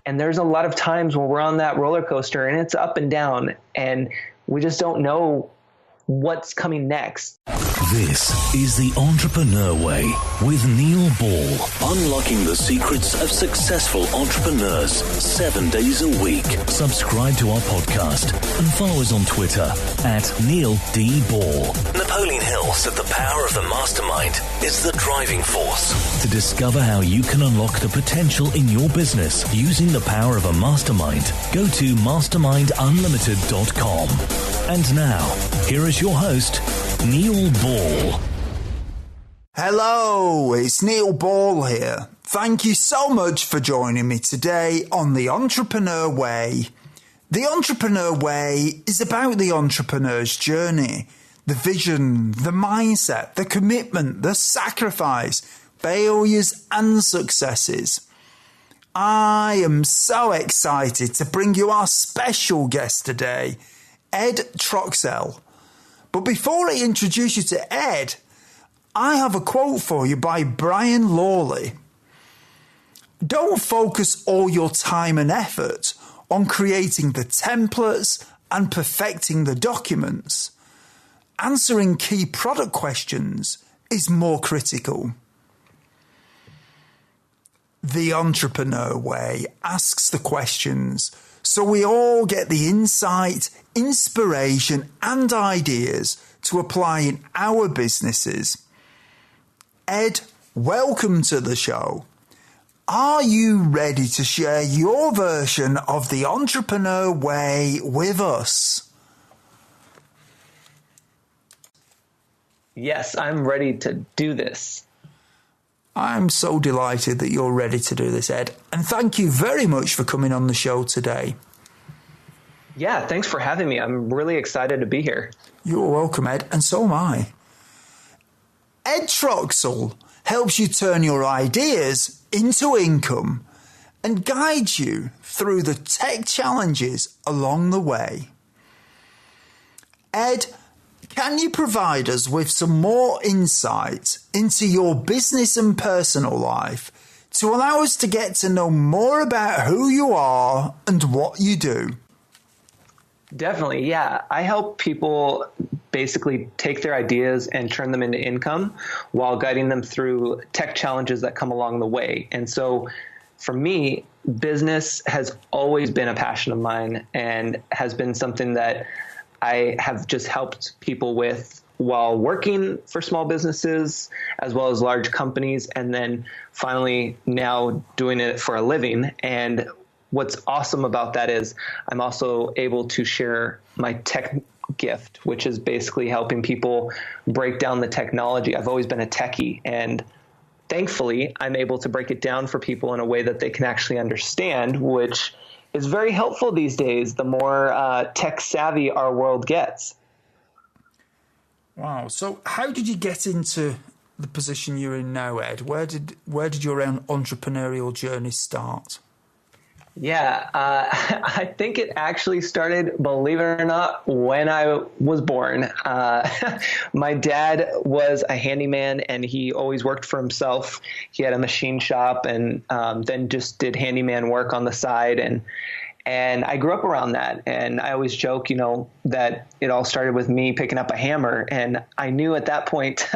And there's a lot of times when we're on that roller coaster and it's up and down and we just don't know what's coming next. This is The Entrepreneur Way with Neil Ball. Unlocking the secrets of successful entrepreneurs 7 days a week. Subscribe to our podcast and follow us on Twitter at Neil D. Ball. Napoleon Hill said the power of the mastermind is the driving force. To discover how you can unlock the potential in your business using the power of a mastermind, go to mastermindunlimited.com. And now, here is your host, Neil Ball. Hello, it's Neil Ball here. Thank you so much for joining me today on The Entrepreneur Way. The Entrepreneur Way is about the entrepreneur's journey, the vision, the mindset, the commitment, the sacrifice, failures and successes. I am so excited to bring you our special guest today, Ed Troxell. But before I introduce you to Ed, I have a quote for you by Brian Lawley. Don't focus all your time and effort on creating the templates and perfecting the documents. Answering key product questions is more critical. The Entrepreneur Way asks the questions so we all get the insight, inspiration and ideas to apply in our businesses. Ed, welcome to the show. Are you ready to share your version of the Entrepreneur Way with us? Yes, I'm ready to do this. I'm so delighted that you're ready to do this, Ed. And thank you very much for coming on the show today. Yeah, thanks for having me. I'm really excited to be here. You're welcome, Ed, and so am I. Ed Troxell helps you turn your ideas into income and guides you through the tech challenges along the way. Ed, can you provide us with some more insight into your business and personal life to allow us to get to know more about who you are and what you do? Definitely, yeah. I help people basically take their ideas and turn them into income while guiding them through tech challenges that come along the way. And so for me, business has always been a passion of mine and has been something that I have just helped people with while working for small businesses as well as large companies, and then finally now doing it for a living. And what's awesome about that is I'm also able to share my tech gift, which is basically helping people break down the technology. I've always been a techie, and thankfully I'm able to break it down for people in a way that they can actually understand, which is very helpful these days, the more tech savvy our world gets. Wow. So how did you get into the position you're in now, Ed? Where did your own entrepreneurial journey start? Yeah, I think it actually started, believe it or not, when I was born. My dad was a handyman, and he always worked for himself. He had a machine shop, and then just did handyman work on the side. And I grew up around that. And I always joke, that it all started with me picking up a hammer. And I knew at that point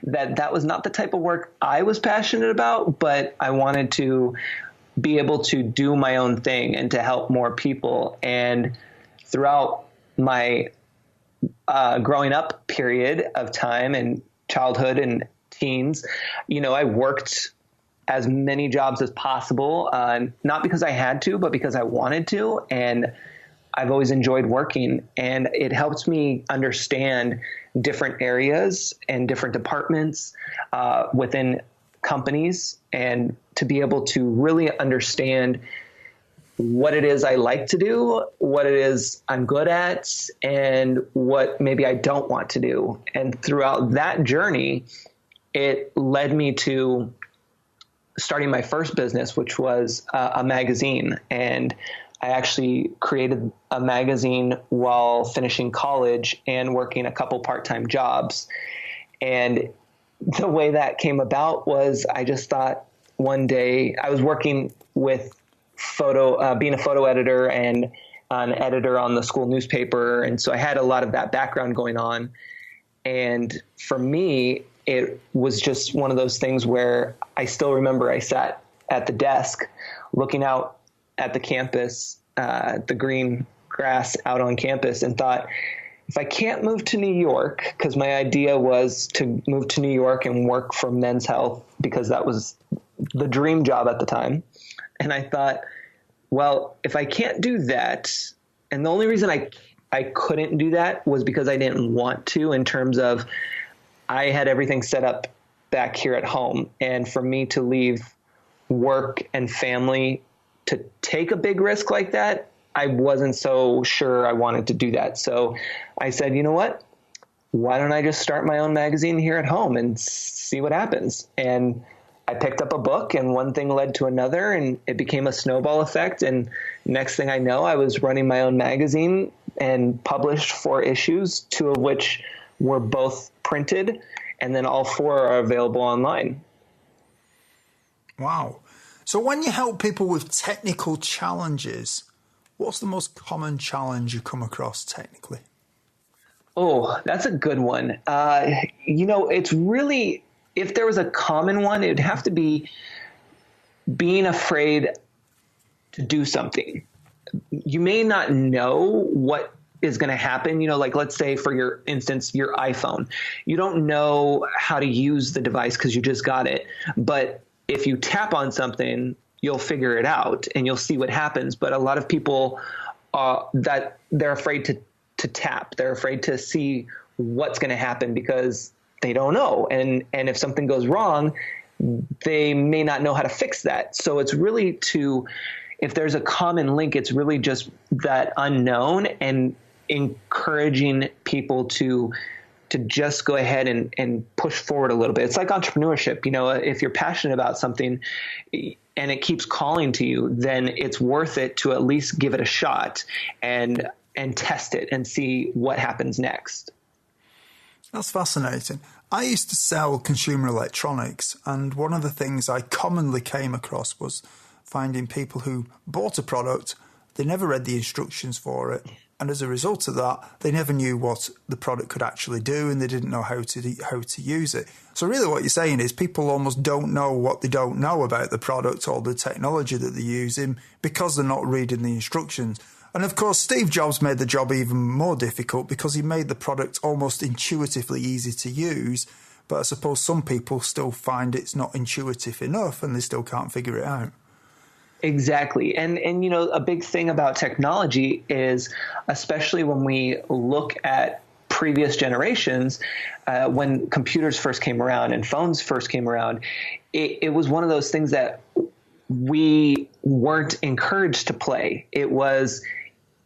that was not the type of work I was passionate about, but I wanted to be able to do my own thing and to help more people. And throughout my growing up period of time and childhood and teens, I worked as many jobs as possible, not because I had to, but because I wanted to. And I've always enjoyed working, and it helps me understand different areas and different departments within companies, and to be able to really understand what it is I like to do, what it is I'm good at, and what maybe I don't want to do. And throughout that journey, it led me to starting my first business, which was a magazine. And I actually created a magazine while finishing college and working a couple part-time jobs. And the way that came about was I just thought one day I was working with being a photo editor and an editor on the school newspaper. And so I had a lot of that background going on. And for me, it was just one of those things where I still remember I sat at the desk looking out at the campus, the green grass out on campus, and thought, if I can't move to New York, because my idea was to move to New York and work for Men's Health because that was the dream job at the time. And I thought, well, if I can't do that, and the only reason I couldn't do that was because I didn't want to, in terms of I had everything set up back here at home. And for me to leave work and family to take a big risk like that, I wasn't so sure I wanted to do that. So I said, you know what? Why don't I just start my own magazine here at home and see what happens? And I picked up a book, and one thing led to another, and it became a snowball effect. And next thing I know, I was running my own magazine and published 4 issues, 2 of which were both printed, and then all 4 are available online. Wow. So when you help people with technical challenges, what's the most common challenge you come across technically? Oh, that's a good one. It's really, if there was a common one, it'd have to be being afraid to do something. You may not know what is going to happen. Like let's say for your instance, your iPhone, you don't know how to use the device because you just got it. But if you tap on something, you'll figure it out and you'll see what happens. But a lot of people that they're afraid to tap, they're afraid to see what's going to happen because they don't know. And if something goes wrong, they may not know how to fix that. So it's really if there's a common link, it's really just that unknown and encouraging people to just go ahead and push forward a little bit. It's like entrepreneurship. If you're passionate about something and it keeps calling to you, then it's worth it to at least give it a shot and test it and see what happens next. That's fascinating. I used to sell consumer electronics, and one of the things I commonly came across was finding people who bought a product, they never read the instructions for it, and as a result of that, they never knew what the product could actually do, and they didn't know how to use it. So really what you're saying is people almost don't know what they don't know about the product or the technology that they're using because they're not reading the instructions. And of course, Steve Jobs made the job even more difficult because he made the product almost intuitively easy to use. But I suppose some people still find it's not intuitive enough and they still can't figure it out. Exactly. And a big thing about technology is, especially when we look at previous generations, when computers first came around and phones first came around, it was one of those things that we weren't encouraged to play. It was,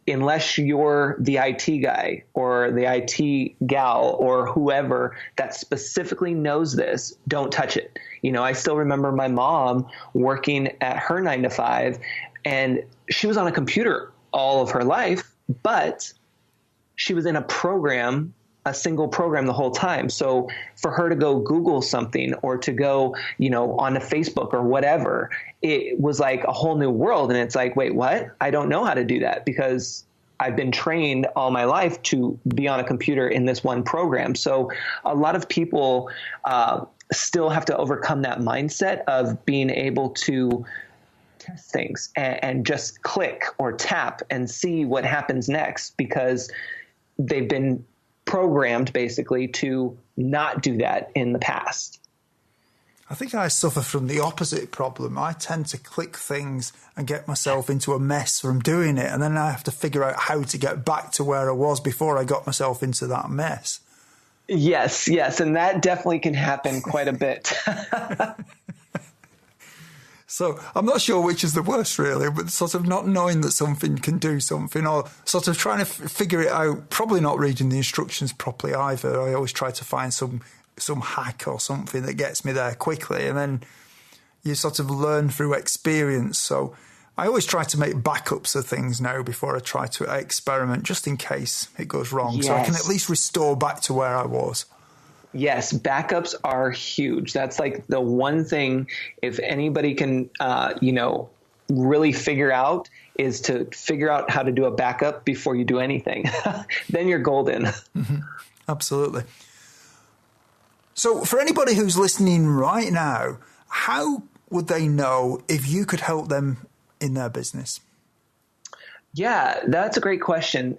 unless you're the IT guy or the IT gal or whoever that specifically knows this, don't touch it. I still remember my mom working at her 9 to 5, and she was on a computer all of her life, but she was in a single program the whole time. So for her to go Google something or to go, onto Facebook or whatever, it was like a whole new world. And it's like, wait, what? I don't know how to do that because I've been trained all my life to be on a computer in this one program. So a lot of people still have to overcome that mindset of being able to test things and just click or tap and see what happens next because they've been programmed basically to not do that in the past. I think I suffer from the opposite problem. I tend to click things and get myself into a mess from doing it, and then I have to figure out how to get back to where I was before I got myself into that mess. Yes, and that definitely can happen quite a bit. So I'm not sure which is the worst, really, but sort of not knowing that something can do something or sort of trying to figure it out, probably not reading the instructions properly either. I always try to find some hack or something that gets me there quickly, and then you sort of learn through experience. So I always try to make backups of things now before I try to experiment, just in case it goes wrong. Yes. So I can at least restore back to where I was. Yes, backups are huge. That's like the one thing, if anybody can, really figure out is to figure out how to do a backup before you do anything. Then you're golden. Mm-hmm. Absolutely. So for anybody who's listening right now, how would they know if you could help them in their business? Yeah, that's a great question.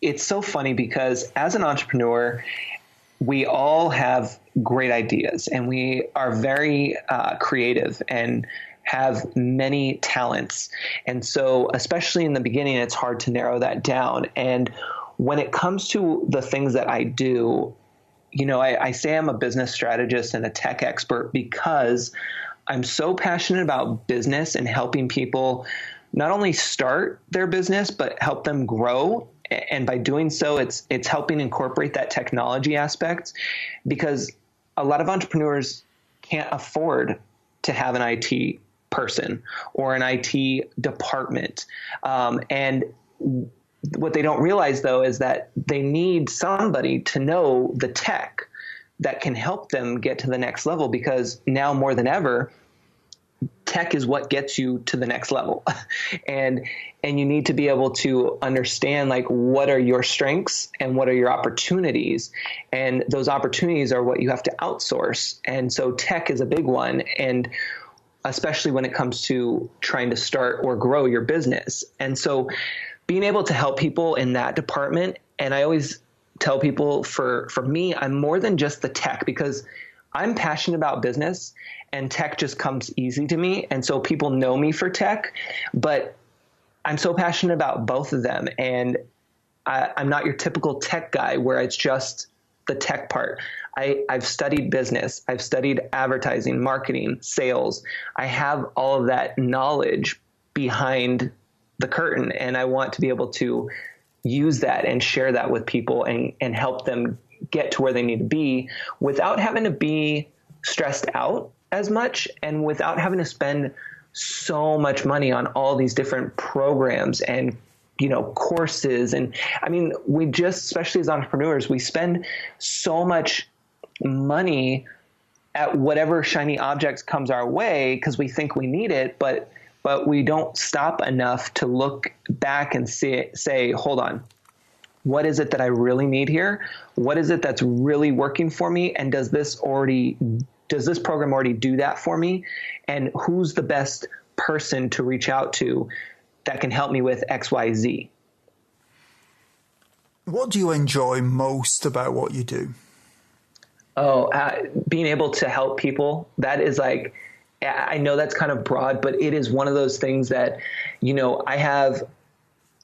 It's so funny because as an entrepreneur, we all have great ideas and we are very creative and have many talents. And so, especially in the beginning, it's hard to narrow that down. And when it comes to the things that I do, I say I'm a business strategist and a tech expert because I'm so passionate about business and helping people not only start their business, but help them grow. And by doing so, it's helping incorporate that technology aspect, because a lot of entrepreneurs can't afford to have an IT person or an IT department. And what they don't realize, though, is that they need somebody to know the tech that can help them get to the next level, because now more than ever, tech is what gets you to the next level. and you need to be able to understand, like, what are your strengths and what are your opportunities? And those opportunities are what you have to outsource. And so tech is a big one. And especially when it comes to trying to start or grow your business. And so being able to help people in that department. And I always tell people, for me, I'm more than just the tech, because I'm passionate about business and tech just comes easy to me. And so people know me for tech, but I'm so passionate about both of them. And I'm not your typical tech guy where it's just the tech part. I've studied business. I've studied advertising, marketing, sales. I have all of that knowledge behind the curtain, and I want to be able to use that and share that with people and help them get to where they need to be without having to be stressed out as much and without having to spend so much money on all these different programs and courses. And I mean, we just, especially as entrepreneurs, we spend so much money at whatever shiny object comes our way because we think we need it, but we don't stop enough to look back and say, hold on, what is it that I really need here? What is it that's really working for me? And does this program already do that for me? And who's the best person to reach out to that can help me with X, Y, Z? What do you enjoy most about what you do? Being able to help people. That is, like, I know that's kind of broad, but it is one of those things that, I have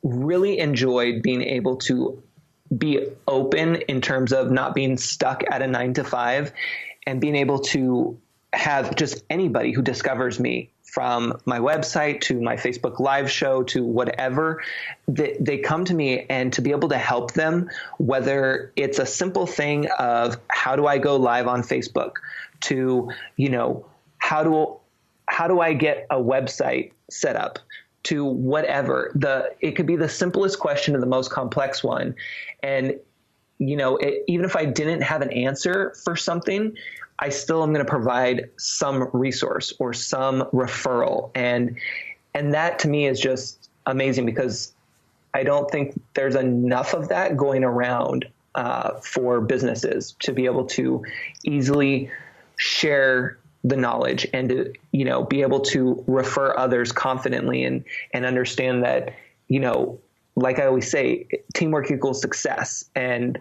really enjoyed being able to be open in terms of not being stuck at a 9 to 5 and being able to have just anybody who discovers me, from my website to my Facebook live show to whatever, they come to me, and to be able to help them, whether it's a simple thing of how do I go live on Facebook to, how do I get a website set up, to whatever. It could be the simplest question to the most complex one. And, even if I didn't have an answer for something, I still am going to provide some resource or some referral. And that to me is just amazing, because I don't think there's enough of that going around for businesses to be able to easily share the knowledge and to, be able to refer others confidently and understand that, like I always say, teamwork equals success. And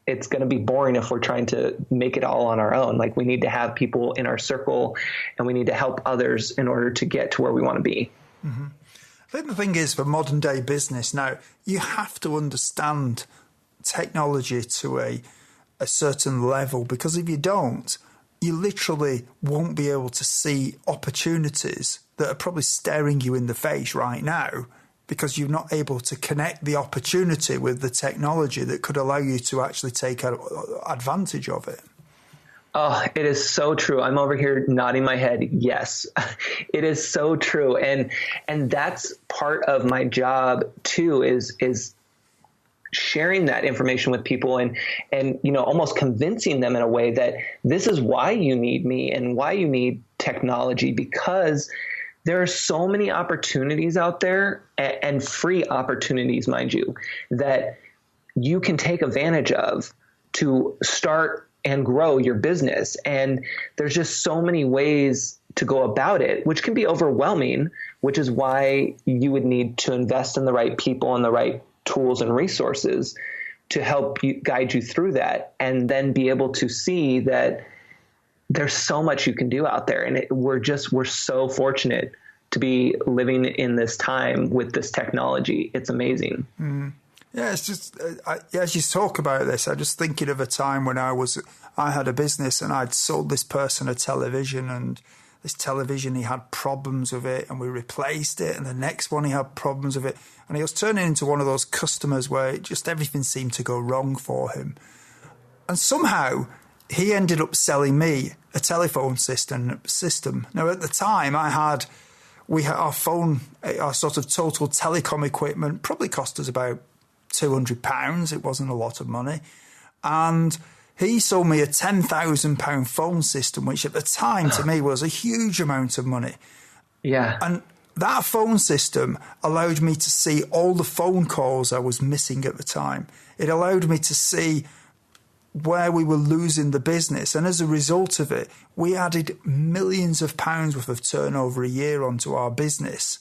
it's going to be boring if we're trying to make it all on our own. Like, we need to have people in our circle, and we need to help others in order to get to where we want to be. Mm-hmm. I think the thing is, for modern day business now, you have to understand technology to a certain level, because if you don't, you literally won't be able to see opportunities that are probably staring you in the face right now, because you're not able to connect the opportunity with the technology that could allow you to actually take advantage of it. Oh, it is so true. I'm over here nodding my head. Yes, it is so true. And that's part of my job too, is sharing that information with people and almost convincing them in a way that this is why you need me and why you need technology, because there are so many opportunities out there, and free opportunities, mind you, that you can take advantage of to start and grow your business. And there's just so many ways to go about it, which can be overwhelming, which is why you would need to invest in the right people and the right tools and resources to help you, guide you through that, and then be able to see that there's so much you can do out there. And we're so fortunate to be living in this time with this technology. It's amazing. Yeah, it's just, as you talk about this, I'm just thinking of a time when I had a business and I'd sold this person a television, and this television, he had problems with it, and we replaced it, and the next one he had problems with it, and he was turning into one of those customers where just everything seemed to go wrong for him. And somehow he ended up selling me a telephone system. Now, at the time, we had our phone, our sort of total telecom equipment probably cost us about £200. It wasn't a lot of money. And he sold me a £10,000 phone system, which at the time to me was a huge amount of money. Yeah. And that phone system allowed me to see all the phone calls I was missing at the time. It allowed me to see where we were losing the business. And as a result of it, we added millions of pounds worth of turnover a year onto our business.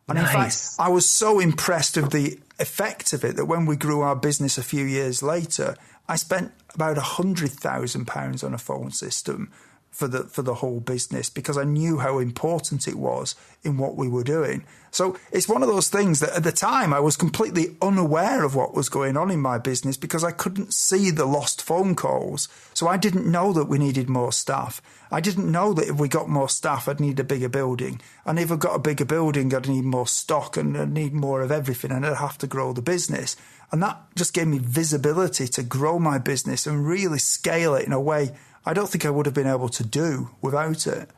And nice. In fact, I was so impressed of the effect of it that when we grew our business a few years later, I spent about £100,000 on a phone system for the whole business, because I knew how important it was in what we were doing. So it's one of those things that at the time I was completely unaware of what was going on in my business, because I couldn't see the lost phone calls. So I didn't know that we needed more staff. I didn't know that if we got more staff, I'd need a bigger building. And if I got a bigger building, I'd need more stock and I'd need more of everything, and I'd have to grow the business. And that just gave me visibility to grow my business and really scale it in a way I don't think I would have been able to do without it.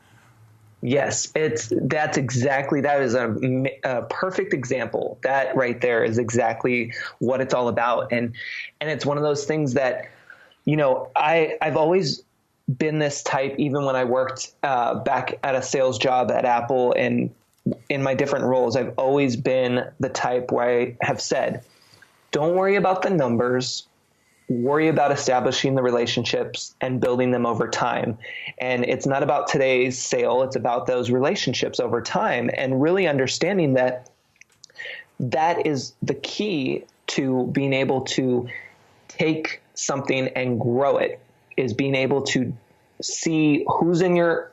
Yes, that is a perfect example. That right there is exactly what it's all about. And it's one of those things that, I've always been this type, even when I worked back at a sales job at Apple, and in my different roles, I've always been the type where I have said, don't worry about the numbers. Worry about establishing the relationships and building them over time. And it's not about today's sale. It's about those relationships over time, and really understanding that is the key to being able to take something and grow it, is being able to see who's in your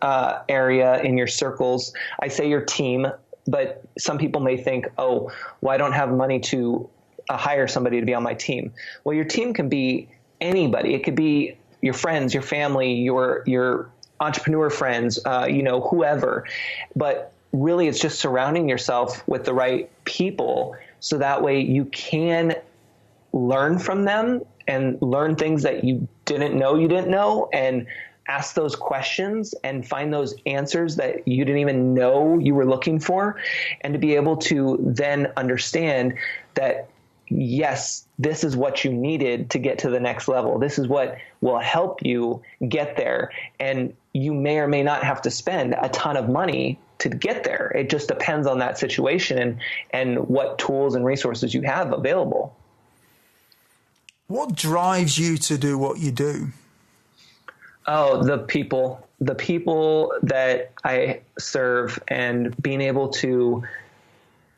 area, in your circles. I say your team, but some people may think, oh, well, I don't have money to hire somebody to be on my team. Well, your team can be anybody. It could be your friends, your family, your entrepreneur friends, whoever. But really, it's just surrounding yourself with the right people, so that way you can learn from them and learn things that you didn't know, and ask those questions and find those answers that you didn't even know you were looking for, and to be able to then understand that, yes, this is what you needed to get to the next level. This is what will help you get there. And you may or may not have to spend a ton of money to get there. It just depends on that situation and what tools and resources you have available. What drives you to do what you do? Oh, the people that I serve, and being able to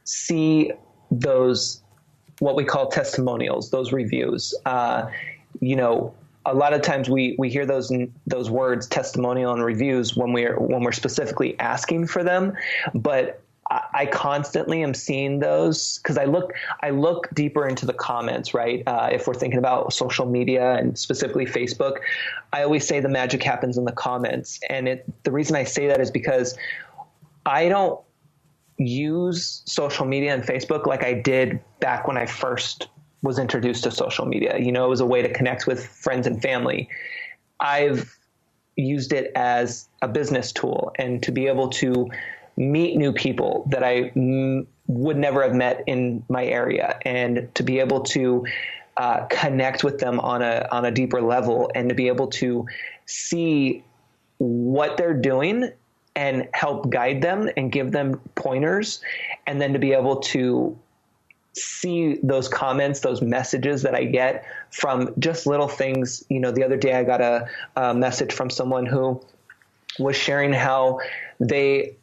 see those, what we call testimonials, those reviews. A lot of times we hear those words, testimonial and reviews, when we're specifically asking for them, but I constantly am seeing those, because I look deeper into the comments, right? If we're thinking about social media and specifically Facebook, I always say the magic happens in the comments. And the reason I say that is because I don't use social media and Facebook like I did back when I first was introduced to social media. It was a way to connect with friends and family. I've used it as a business tool, and to be able to meet new people that I would never have met in my area, and to be able to connect with them on a deeper level, and to be able to see what they're doing and help guide them and give them pointers, and then to be able to see those comments, those messages that I get from just little things. The other day I got a message from someone who was sharing how they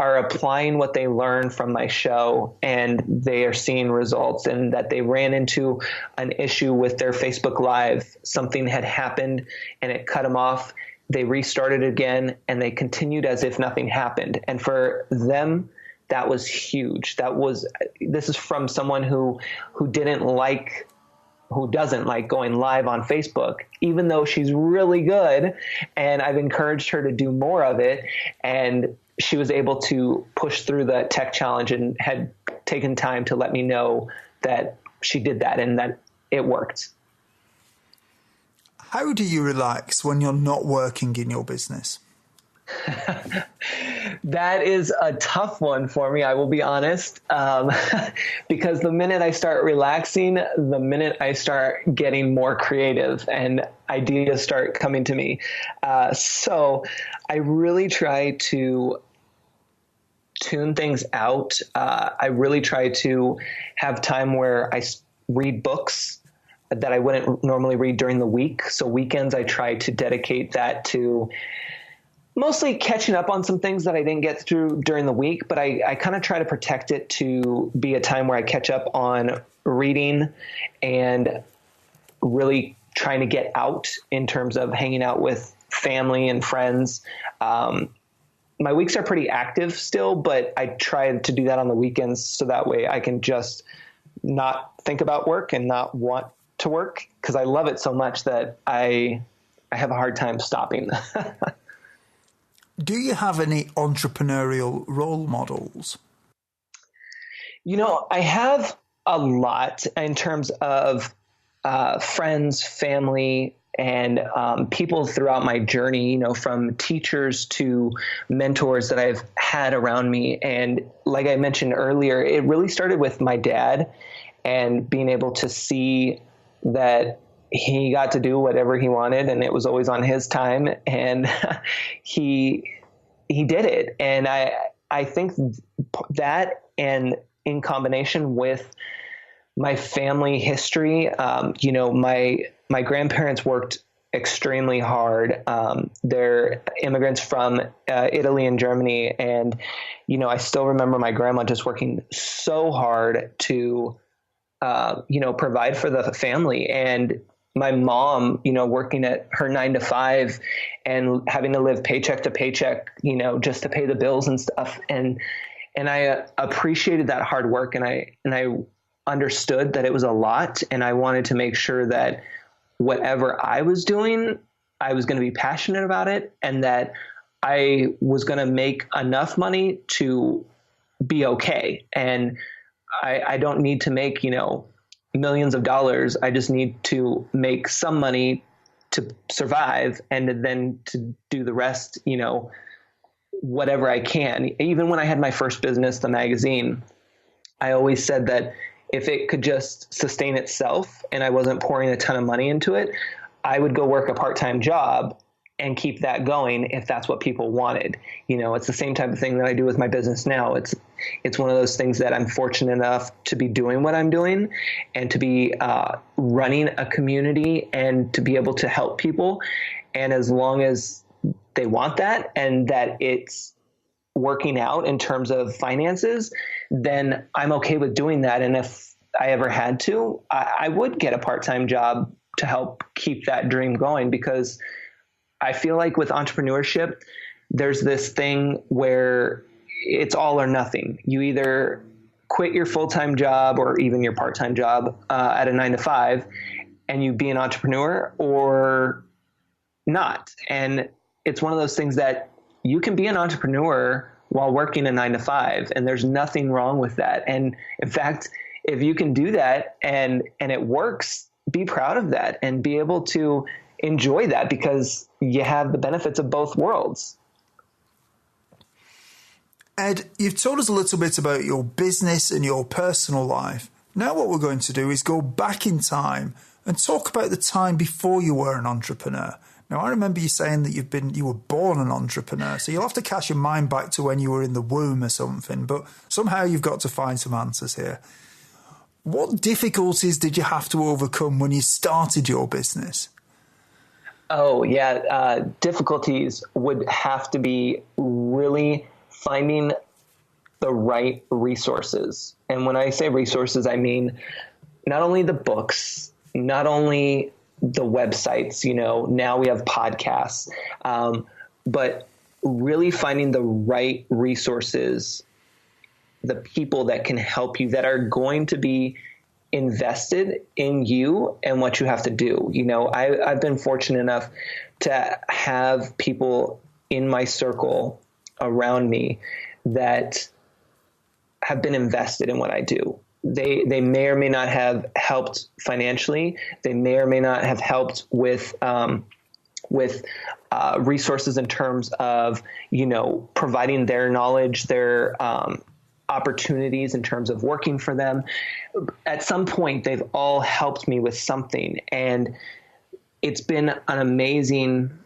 are applying what they learned from my show and they are seeing results, and that they ran into an issue with their Facebook Live. Something had happened and it cut them off. They restarted again and they continued as if nothing happened. And for them, that was huge. This is from someone who doesn't like going live on Facebook, even though she's really good. And I've encouraged her to do more of it. And she was able to push through the tech challenge and had taken time to let me know that she did that and that it worked. How do you relax when you're not working in your business? That is a tough one for me, I will be honest, because the minute I start relaxing, the minute I start getting more creative and ideas start coming to me. So I really try to tune things out. I really try to have time where I read books that I wouldn't normally read during the week. So weekends, I try to dedicate that to mostly catching up on some things that I didn't get through during the week, but I kind of try to protect it to be a time where I catch up on reading and really trying to get out in terms of hanging out with family and friends. My weeks are pretty active still, but I try to do that on the weekends so that way I can just not think about work and not want to work, because I love it so much that I have a hard time stopping. Do you have any entrepreneurial role models? I have a lot in terms of friends, family, and people throughout my journey, from teachers to mentors that I've had around me. And like I mentioned earlier, it really started with my dad and being able to see that he got to do whatever he wanted and it was always on his time, and he did it. And I think that, and in combination with my family history, my grandparents worked extremely hard. They're immigrants from Italy and Germany. And, I still remember my grandma just working so hard to, provide for the family. And my mom, working at her 9 to 5 and having to live paycheck to paycheck, just to pay the bills and stuff. And I appreciated that hard work, and I understood that it was a lot, and I wanted to make sure that whatever I was doing, I was going to be passionate about it, and that I was going to make enough money to be okay. And I don't need to make, millions of dollars. I just need to make some money to survive, and then to do the rest, whatever I can. Even when I had my first business, the magazine, I always said that if it could just sustain itself and I wasn't pouring a ton of money into it, I would go work a part-time job and keep that going if that's what people wanted. It's the same type of thing that I do with my business now. It's one of those things that I'm fortunate enough to be doing what I'm doing, and to be running a community and to be able to help people. And as long as they want that and that it's working out in terms of finances, then I'm okay with doing that. And if I ever had to, I would get a part-time job to help keep that dream going, because I feel like with entrepreneurship, there's this thing where it's all or nothing. You either quit your full-time job or even your part-time job at a 9 to 5 and you be an entrepreneur, or not. And it's one of those things that you can be an entrepreneur while working a 9 to 5, and there's nothing wrong with that. And in fact, if you can do that and it works, be proud of that and be able to enjoy that, because you have the benefits of both worlds. Ed, you've told us a little bit about your business and your personal life. Now what we're going to do is go back in time and talk about the time before you were an entrepreneur. Now, I remember you saying that you were born an entrepreneur, so you'll have to cast your mind back to when you were in the womb or something, but somehow you've got to find some answers here. What difficulties did you have to overcome when you started your business? Oh, yeah. Difficulties would have to be really finding the right resources. And when I say resources, I mean not only the books, not only the websites, now we have podcasts, but really finding the right resources, the people that can help you, that are going to be invested in you and what you have to do. I've been fortunate enough to have people in my circle around me that have been invested in what I do. They may or may not have helped financially. They may or may not have helped with resources in terms of, providing their knowledge, their opportunities in terms of working for them. At some point, they've all helped me with something. And it's been an amazing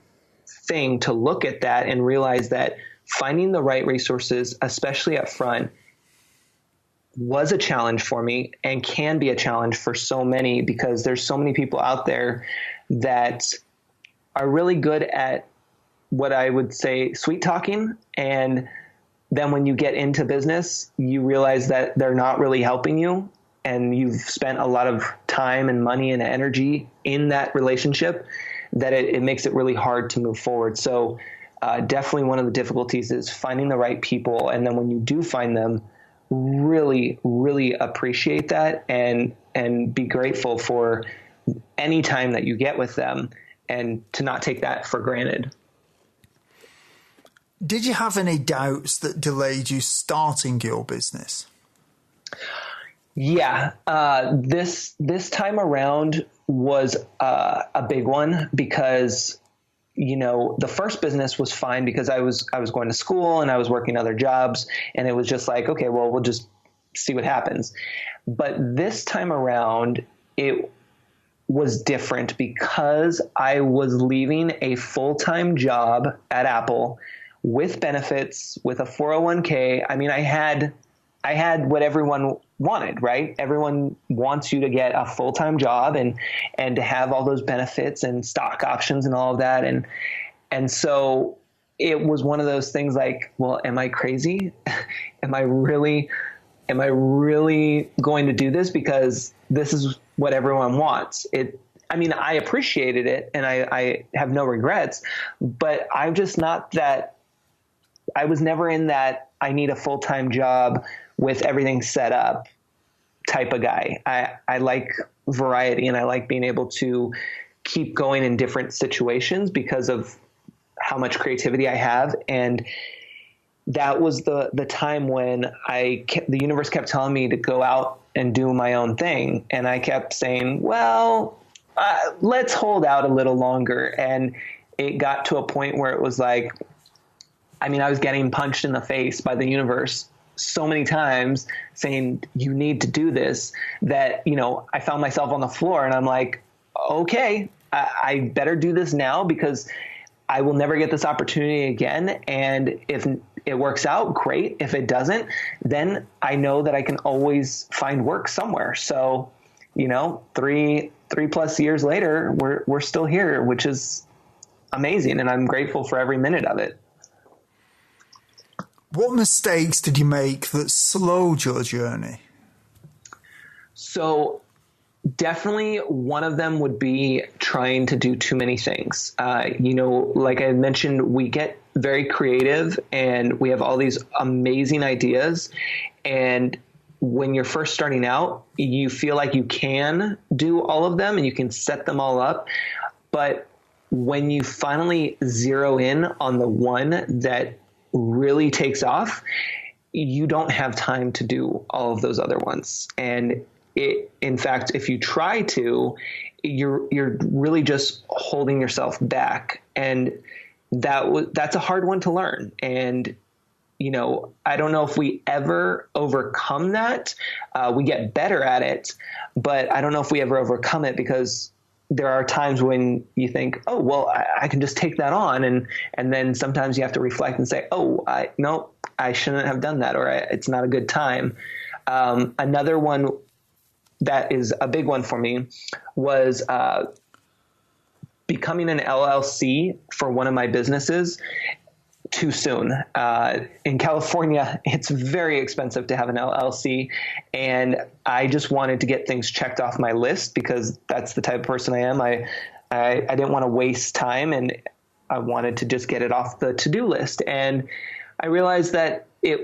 thing to look at that and realize that finding the right resources, especially up front, was a challenge for me and can be a challenge for so many, because there's so many people out there that are really good at what I would say sweet talking. And then when you get into business, you realize that they're not really helping you, and you've spent a lot of time and money and energy in that relationship, that it makes it really hard to move forward. So definitely one of the difficulties is finding the right people. And then when you do find them, really, really appreciate that and be grateful for any time that you get with them, and to not take that for granted. Did you have any doubts that delayed you starting your business? Yeah, this time around was a big one, because the first business was fine because I was going to school and I was working other jobs, and it was just like, okay, well, we'll just see what happens. But this time around, it was different because I was leaving a full-time job at Apple with benefits, with a 401k. I mean, I had what everyone wanted, right? Everyone wants you to get a full-time job and to have all those benefits and stock options and all of that. And so it was one of those things like, well, am I crazy? Am I really going to do this? Because this is what everyone wants. I appreciated it and I have no regrets, but I'm just not that. I was never in that I need a full-time job with everything set up type of guy. I like variety, and I like being able to keep going in different situations because of how much creativity I have. And that was the time when the universe kept telling me to go out and do my own thing. And I kept saying, well, let's hold out a little longer. And it got to a point where it was like, I was getting punched in the face by the universe so many times saying, you need to do this, that, I found myself on the floor and I'm like, okay, I better do this now, because I will never get this opportunity again. And if it works out, great. If it doesn't, then I know that I can always find work somewhere. So, 3+ years later, we're still here, which is amazing. And I'm grateful for every minute of it. What mistakes did you make that slowed your journey? So definitely one of them would be trying to do too many things. Like I mentioned, we get very creative and we have all these amazing ideas. And when you're first starting out, you feel like you can do all of them and you can set them all up. But when you finally zero in on the one that really takes off, you don't have time to do all of those other ones. And in fact, if you try to, you're really just holding yourself back. And that's a hard one to learn. And, I don't know if we ever overcome that. We get better at it, but I don't know if we ever overcome it, because there are times when you think, oh, well, I can just take that on. And then sometimes you have to reflect and say, oh, no, I shouldn't have done that, or it's not a good time. Another one that is a big one for me was becoming an LLC for one of my businesses too soon. In California, it's very expensive to have an LLC, and I just wanted to get things checked off my list because that's the type of person I am. I didn't want to waste time, and I wanted to just get it off the to-do list. And I realized that it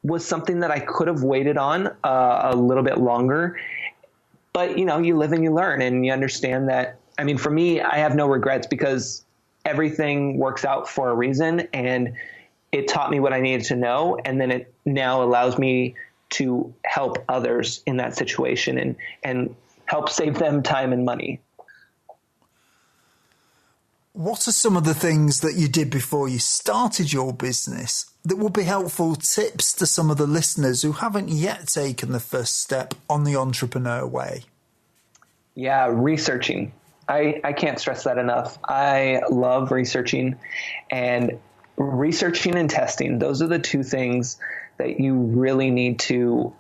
was something that I could have waited on a little bit longer. But, you live and you learn, and you understand that. I mean, for me, I have no regrets because everything works out for a reason, and it taught me what I needed to know. And then it now allows me to help others in that situation and help save them time and money. What are some of the things that you did before you started your business that would be helpful tips to some of the listeners who haven't yet taken the first step on the entrepreneur way? Yeah, researching. I can't stress that enough. I love researching and testing. Those are the two things that you really need to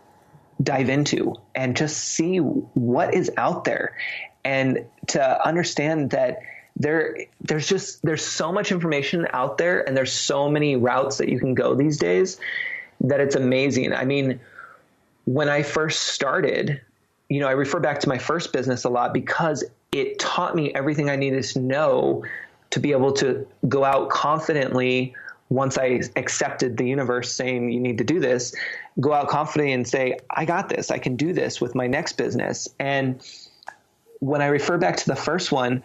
dive into and just see what is out there, and to understand that there's so much information out there, and there's so many routes that you can go these days that it's amazing. I mean, when I first started, I refer back to my first business a lot because it taught me everything I needed to know to be able to go out confidently. Once I accepted the universe saying you need to do this, go out confidently and say, I got this. I can do this with my next business. And when I refer back to the first one,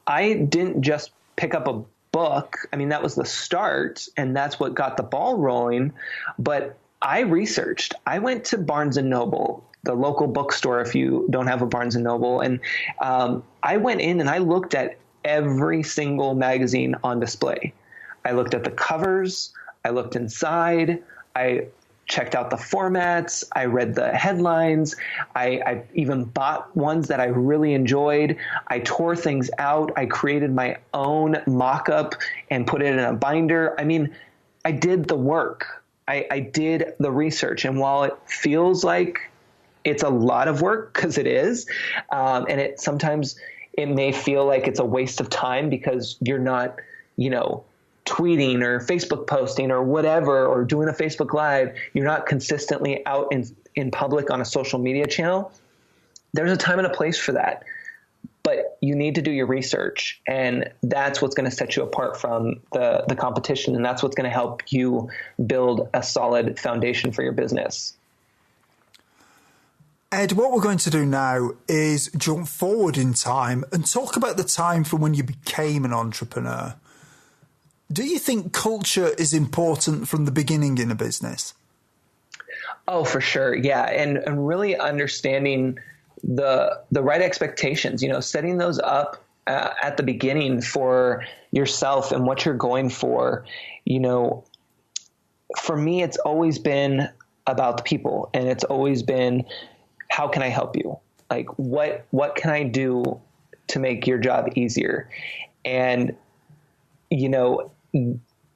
I didn't just pick up a book. I mean, that was the start, and that's what got the ball rolling. But I researched. I went to Barnes & Noble, the local bookstore if you don't have a Barnes & Noble. And I went in and I looked at every single magazine on display. I looked at the covers. I looked inside. I checked out the formats. I read the headlines. I even bought ones that I really enjoyed. I tore things out. I created my own mock-up and put it in a binder. I mean, I did the work. I did the research. And while it feels like it's a lot of work, because it is, and sometimes it may feel like it's a waste of time because you're not, tweeting or Facebook posting or whatever, or doing a Facebook Live, you're not consistently out in public on a social media channel. There's a time and a place for that, but you need to do your research, and that's what's going to set you apart from the competition. And that's what's going to help you build a solid foundation for your business. Ed, what we're going to do now is jump forward in time and talk about the time from when you became an entrepreneur. Do you think culture is important from the beginning in a business? Oh, for sure. Yeah. And really understanding the right expectations, setting those up at the beginning for yourself and what you're going for. For me, it's always been about the people, and it's always been, how can I help you? Like, what can I do to make your job easier? And,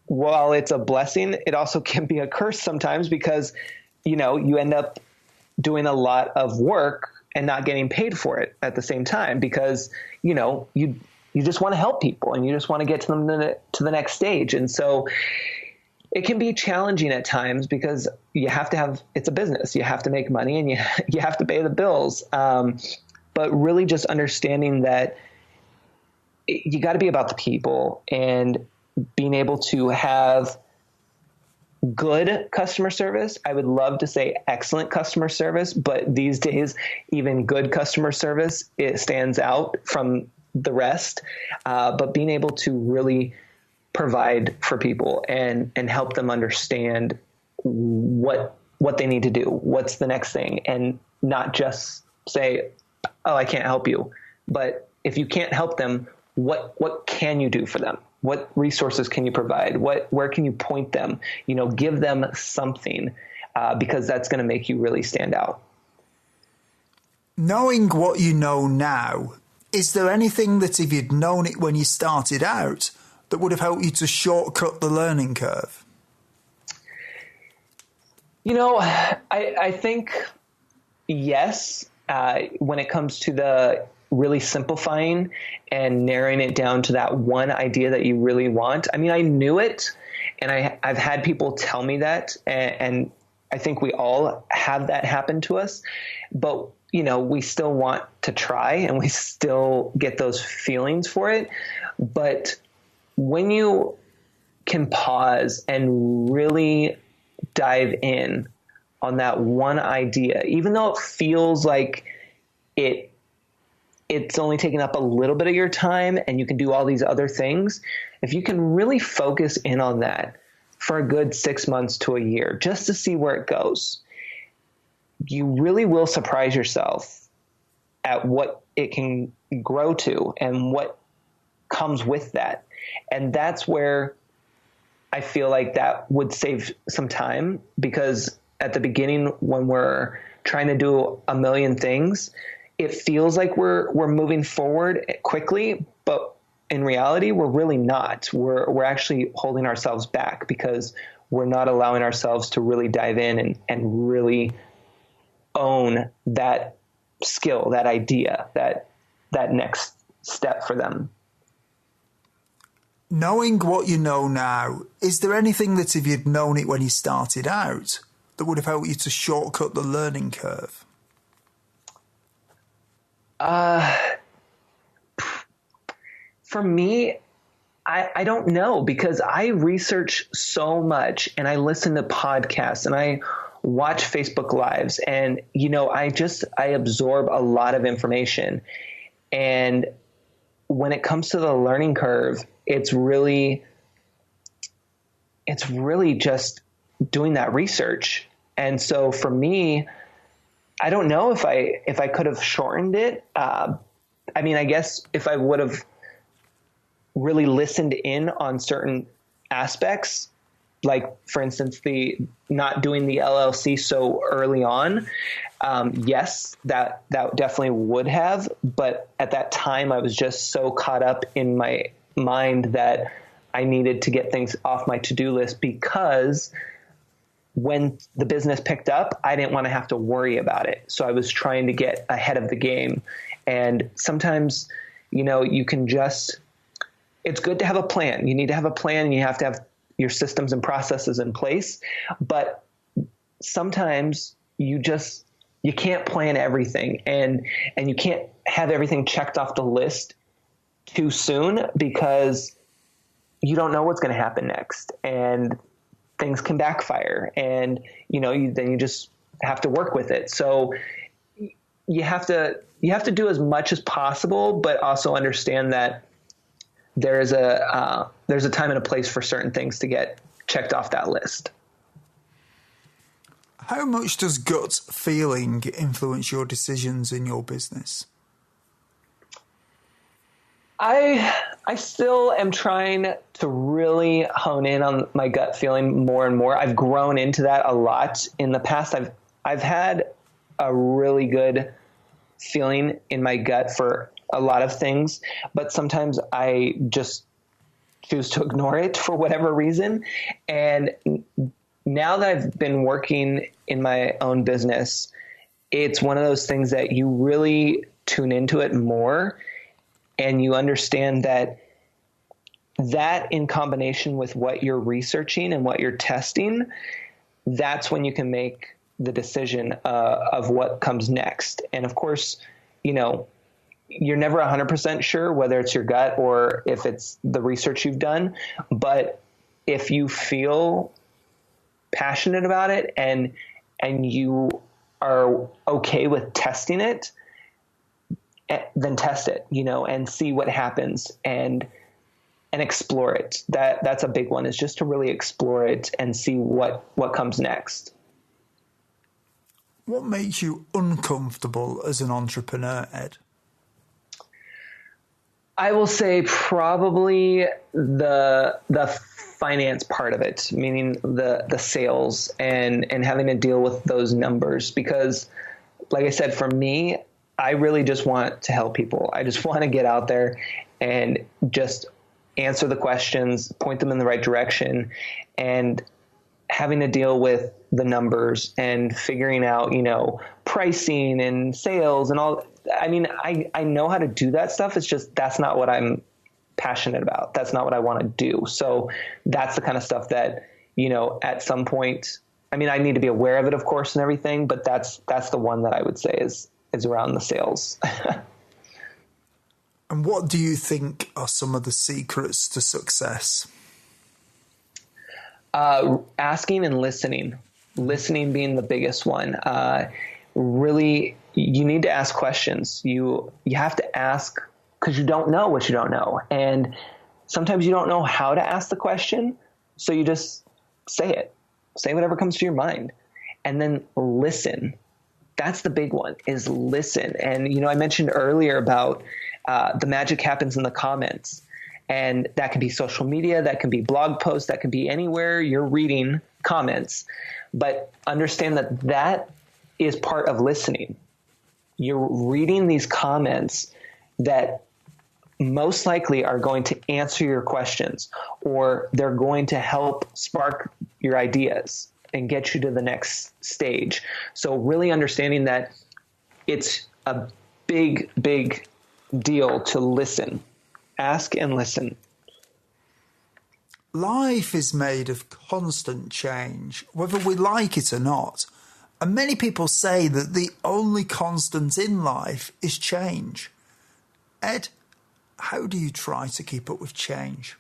while it's a blessing, it also can be a curse sometimes because, you end up doing a lot of work and not getting paid for it at the same time because, you just want to help people and you just want to get to them to the next stage. And so it can be challenging at times because you have to it's a business. You have to make money and you have to pay the bills. But really just understanding that you got to be about the people and being able to have good customer service. I would love to say excellent customer service, but these days, even good customer service, it stands out from the rest. But being able to really provide for people and help them understand what they need to do, what's the next thing, and not just say, oh, I can't help you. But if you can't help them, what can you do for them? What resources can you provide? Where can you point them? Give them something because that's going to make you really stand out. Knowing what you know now, Is there anything that if you'd known it when you started out that would have helped you to shortcut the learning curve? I think yes, when it comes to the really simplifying and narrowing it down to that one idea that you really want. I mean, I knew it, and I've had people tell me that, and I think we all have that happen to us, but we still want to try and we still get those feelings for it. But when you can pause and really dive in on that one idea, even though it feels like it's only taking up a little bit of your time and you can do all these other things, if you can really focus in on that for a good 6 months to a year, just to see where it goes, you really will surprise yourself at what it can grow to and what comes with that. And that's where I feel like that would save some time, because at the beginning, when we're trying to do a million things, it feels like we're moving forward quickly, but in reality, we're really not. We're actually holding ourselves back because we're not allowing ourselves to really dive in and really own that skill, that idea, that next step for them. Knowing what you know now, is there anything that if you'd known it when you started out that would have helped you to shortcut the learning curve? For me, I don't know, because I research so much and I listen to podcasts and I watch Facebook Lives, and, I absorb a lot of information. And when it comes to the learning curve, it's really just doing that research. And so for me, I don't know if I could have shortened it. I guess if I would have really listened in on certain aspects, like, for instance, the not doing the LLC so early on, yes, that definitely would have. But at that time, I was just so caught up in my mind that I needed to get things off my to-do list, because when the business picked up, I didn't want to have to worry about it. So I was trying to get ahead of the game. And sometimes, you can just, it's good to have a plan. You need to have a plan, and you have to have your systems and processes in place. But sometimes you can't plan everything, and you can't have everything checked off the list too soon, because you don't know what's going to happen next, and things can backfire, and then you just have to work with it. So you have to do as much as possible, but also understand that there's a time and a place for certain things to get checked off that list. How much does gut feeling influence your decisions in your business? I still am trying to really hone in on my gut feeling more and more. I've grown into that a lot. In the past, I've had a really good feeling in my gut for a lot of things, but sometimes I just choose to ignore it for whatever reason. And now that I've been working in my own business, it's one of those things that you really tune into it more, and you understand that in combination with what you're researching and what you're testing, that's when you can make the decision of what comes next. And of course, you're never 100% sure whether it's your gut or if it's the research you've done. But if you feel passionate about it and you are okay with testing it, then test it, and see what happens and explore it. That's a big one, is just to really explore it and see what comes next. What makes you uncomfortable as an entrepreneur, Ed? I will say probably the finance part of it, meaning the sales and having to deal with those numbers, because like I said, for me, I really just want to help people. I just want to get out there and just answer the questions, point them in the right direction, and having to deal with the numbers and figuring out, pricing and sales and all. I mean, I know how to do that stuff. It's just, that's not what I'm passionate about. That's not what I want to do. So that's the kind of stuff that, at some point, I mean, I need to be aware of it, of course, and everything, but that's the one that I would say is around the sales. And what do you think are some of the secrets to success? Asking and listening being the biggest one. Really, you need to ask questions. You have to ask because you don't know what you don't know. And sometimes you don't know how to ask the question. So you just say whatever comes to your mind, and then listen. That's the big one, is listen. And, I mentioned earlier about the magic happens in the comments. And that can be social media, that can be blog posts, that can be anywhere you're reading comments. But understand that is part of listening. You're reading these comments that most likely are going to answer your questions, or they're going to help spark your ideas and get you to the next stage. So really understanding that it's a big, big deal to listen. Ask and listen. Life is made of constant change, whether we like it or not. And many people say that the only constant in life is change. Ed, how do you try to keep up with change?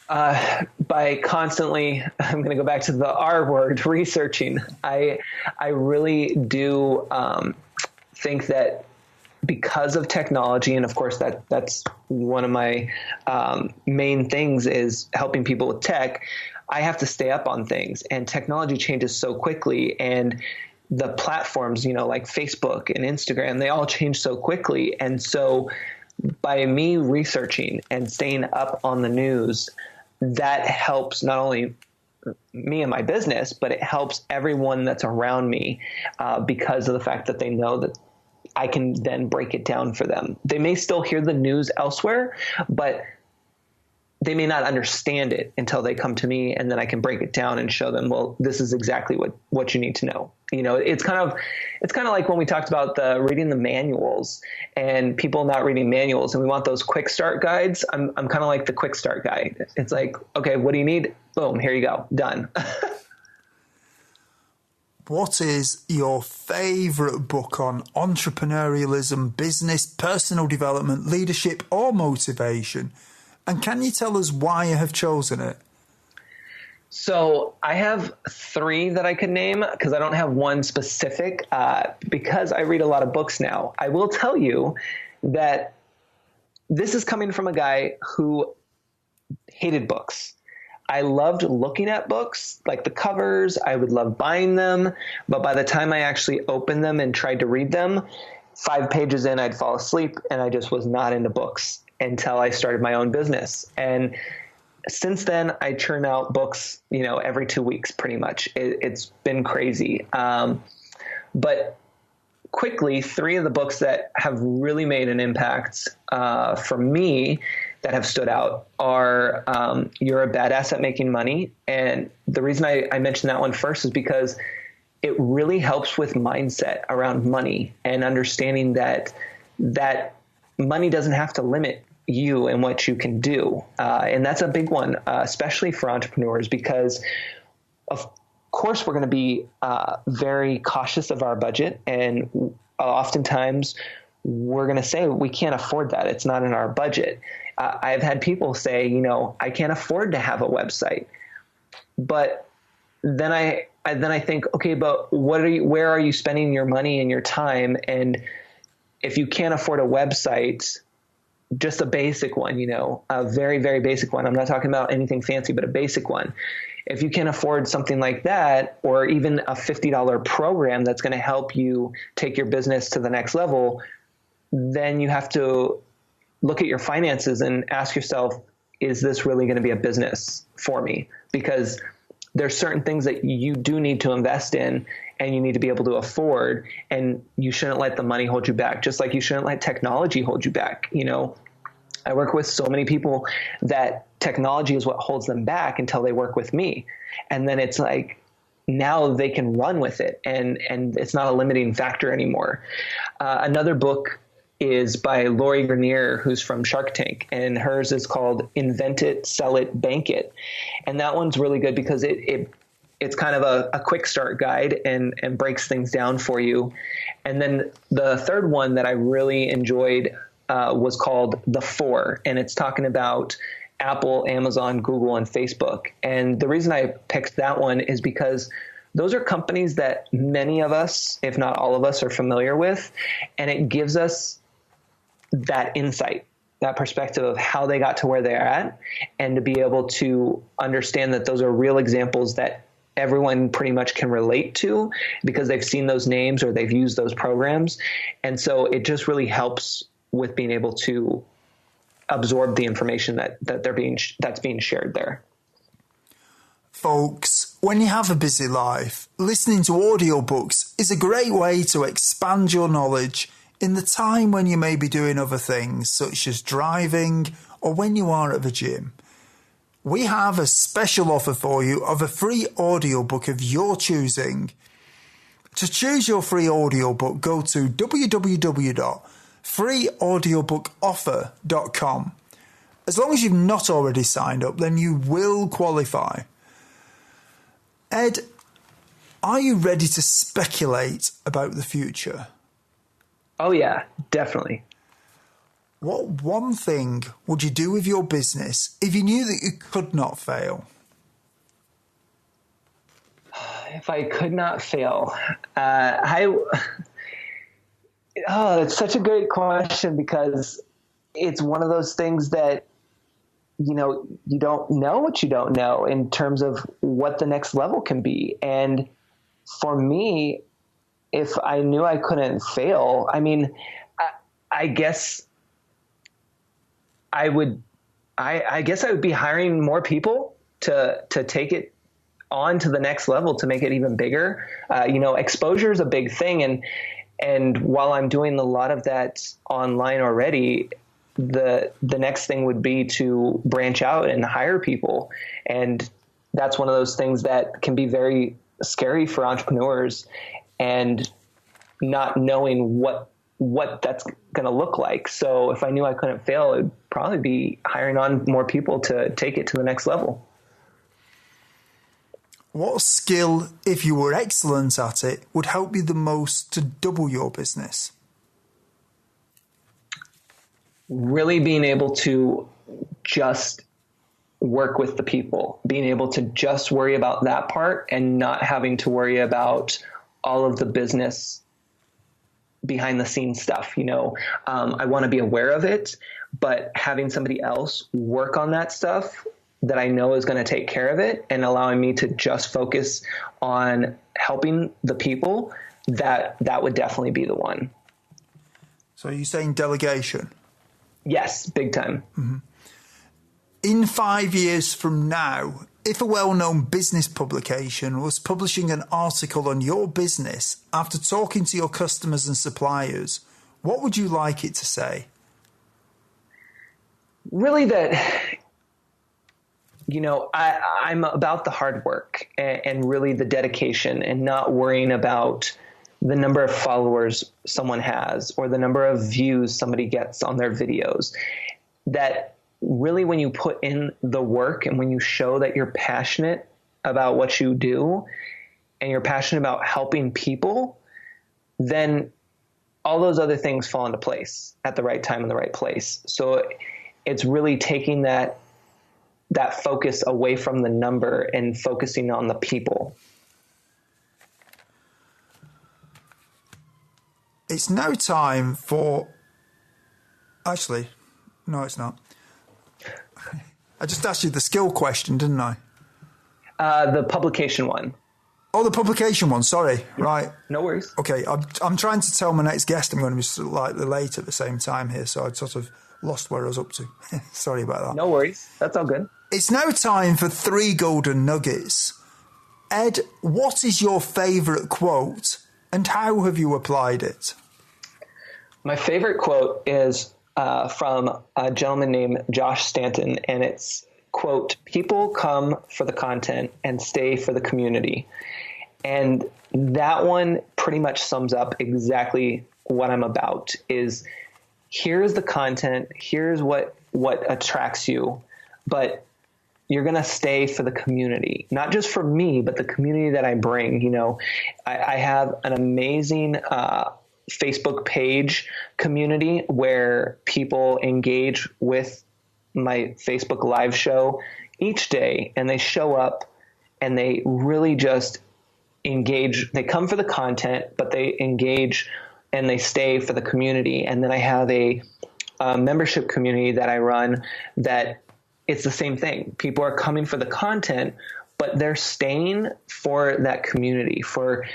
By constantly, I'm going to go back to the R word, researching. I really do think that because of technology, and of course that's one of my main things is helping people with tech, I have to stay up on things, and technology changes so quickly, and the platforms, like Facebook and Instagram, they all change so quickly. And so by me researching and staying up on the news, that helps not only me and my business, but it helps everyone that's around me because of the fact that they know that I can then break it down for them. They may still hear the news elsewhere, but they may not understand it until they come to me, and then I can break it down and show them, well, this is exactly what you need to know. It's kind of like when we talked about reading the manuals and people not reading manuals, and we want those quick start guides. I'm kind of like the quick start guide. It's like, okay, what do you need? Boom, here you go, done. What is your favourite book on entrepreneurialism, business, personal development, leadership, or motivation? And can you tell us why you have chosen it? So I have 3 that I could name because I don't have one specific because I read a lot of books now. I will tell you that this is coming from a guy who hated books. I loved looking at books, like the covers. I would love buying them. But by the time I actually opened them and tried to read them, 5 pages in, I'd fall asleep, and I just was not into books until I started my own business. And since then, I churn out books, every 2 weeks, pretty much. It's been crazy. But quickly, 3 of the books that have really made an impact for me that have stood out are You're a Badass at Making Money. And the reason I mentioned that one first is because it really helps with mindset around money and understanding that money doesn't have to limit you and what you can do. And that's a big one, especially for entrepreneurs, because of course we're going to be very cautious of our budget. And oftentimes we're going to say we can't afford that. It's not in our budget. I've had people say, I can't afford to have a website. But then I think, okay, but where are you spending your money and your time? And if you can't afford a website, just a basic one, a very, very basic one. I'm not talking about anything fancy, but a basic one. If you can afford something like that, or even a $50 program that's going to help you take your business to the next level, then you have to look at your finances and ask yourself, is this really going to be a business for me? Because there's certain things that you do need to invest in, and you need to be able to afford, and you shouldn't let the money hold you back, just like you shouldn't let technology hold you back. I work with so many people that technology is what holds them back until they work with me. And then it's like, now they can run with it, and it's not a limiting factor anymore. Another book is by Lori Greiner, who's from Shark Tank, and hers is called Invent It, Sell It, Bank It. And that one's really good because it's kind of a quick start guide and breaks things down for you. And then the third one that I really enjoyed was called The Four, and it's talking about Apple, Amazon, Google, and Facebook. And the reason I picked that one is because those are companies that many of us, if not all of us, are familiar with, and it gives us that insight, that perspective of how they got to where they're at, and to be able to understand that those are real examples that everyone pretty much can relate to because they've seen those names or they've used those programs. And so it just really helps with being able to absorb the information that's being shared there. Folks, when you have a busy life, listening to audiobooks is a great way to expand your knowledge in the time when you may be doing other things, such as driving or when you are at the gym. We have a special offer for you of a free audiobook of your choosing. To choose your free audiobook, go to www.freeaudiobookoffer.com. As long as you've not already signed up, then you will qualify. Ed, are you ready to speculate about the future? Oh yeah, definitely. What one thing would you do with your business if you knew that you could not fail? If I could not fail, it's such a great question because it's one of those things that, you don't know what you don't know in terms of what the next level can be. And for me, if I knew I couldn't fail, I guess I would be hiring more people to take it on to the next level, to make it even bigger. Exposure is a big thing. And while I'm doing a lot of that online already, the next thing would be to branch out and hire people. And that's one of those things that can be very scary for entrepreneurs, and not knowing what that's going to look like. So if I knew I couldn't fail, it would probably be hiring on more people to take it to the next level. What skill, if you were excellent at it, would help you the most to double your business? Really being able to just work with the people, being able to just worry about that part and not having to worry about all of the business behind the scenes stuff. I want to be aware of it, but having somebody else work on that stuff that I know is going to take care of it and allowing me to just focus on helping the people, that would definitely be the one. So you're saying delegation? Yes, big time. Mm-hmm. In 5 years from now, if a well-known business publication was publishing an article on your business after talking to your customers and suppliers, what would you like it to say? Really that, I'm about the hard work and really the dedication, and not worrying about the number of followers someone has or the number of views somebody gets on their videos. That really, when you put in the work and when you show that you're passionate about what you do and you're passionate about helping people, then all those other things fall into place at the right time in the right place. So it's really taking that focus away from the number and focusing on the people. It's now time for... Actually, no, it's not. I just asked you the skill question, didn't I? The publication one. Oh, the publication one. Sorry. Yeah. Right. No worries. Okay. I'm trying to tell my next guest I'm going to be slightly late at the same time here, so I'd sort of lost where I was up to. Sorry about that. No worries. That's all good. It's now time for 3 golden nuggets. Ed, what is your favourite quote and how have you applied it? My favorite quote is from a gentleman named Josh Stanton, and it's, quote, "People come for the content and stay for the community." And that one pretty much sums up exactly what I'm about. Is here's the content, here's what attracts you, but you're going to stay for the community, not just for me, but the community that I bring. You know, I have an amazing Facebook page community where people engage with my Facebook live show each day, and they show up and they really just engage. They come for the content, but they engage and they stay for the community. And then I have a membership community that I run that it's the same thing. People are coming for the content, but they're staying for that community, for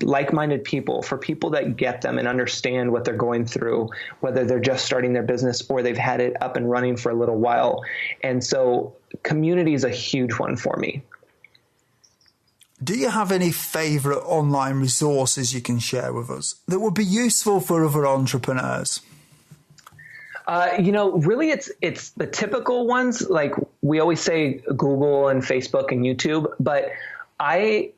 like-minded people, for people that get them and understand what they're going through, whether they're just starting their business or they've had it up and running for a little while. And so community is a huge one for me. Do you have any favourite online resources you can share with us that would be useful for other entrepreneurs? Really it's the typical ones. Like we always say Google and Facebook and YouTube, but I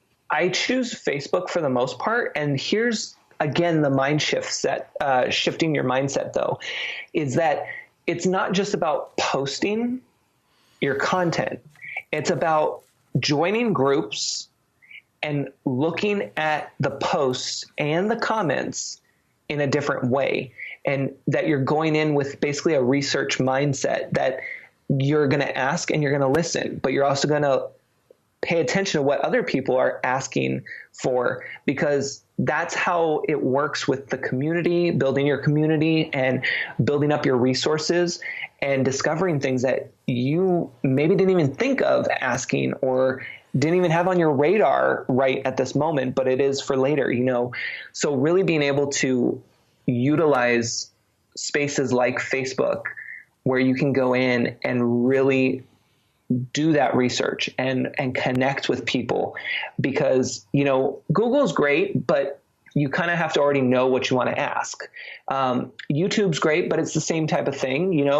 choose Facebook for the most part. And here's, again, the mind shifting your mindset though, is that it's not just about posting your content. It's about joining groups and looking at the posts and the comments in a different way. And that you're going in with basically a research mindset, that you're going to ask and you're going to listen, but you're also going to pay attention to what other people are asking for, because that's how it works with the community, building your community and building up your resources and discovering things that you maybe didn't even think of asking or didn't even have on your radar right at this moment, but it is for later, you know? So really being able to utilize spaces like Facebook where you can go in and really do that research and connect with people, because, you know, Google's great, but you kind of have to already know what you want to ask. YouTube's great, but it's the same type of thing, you know?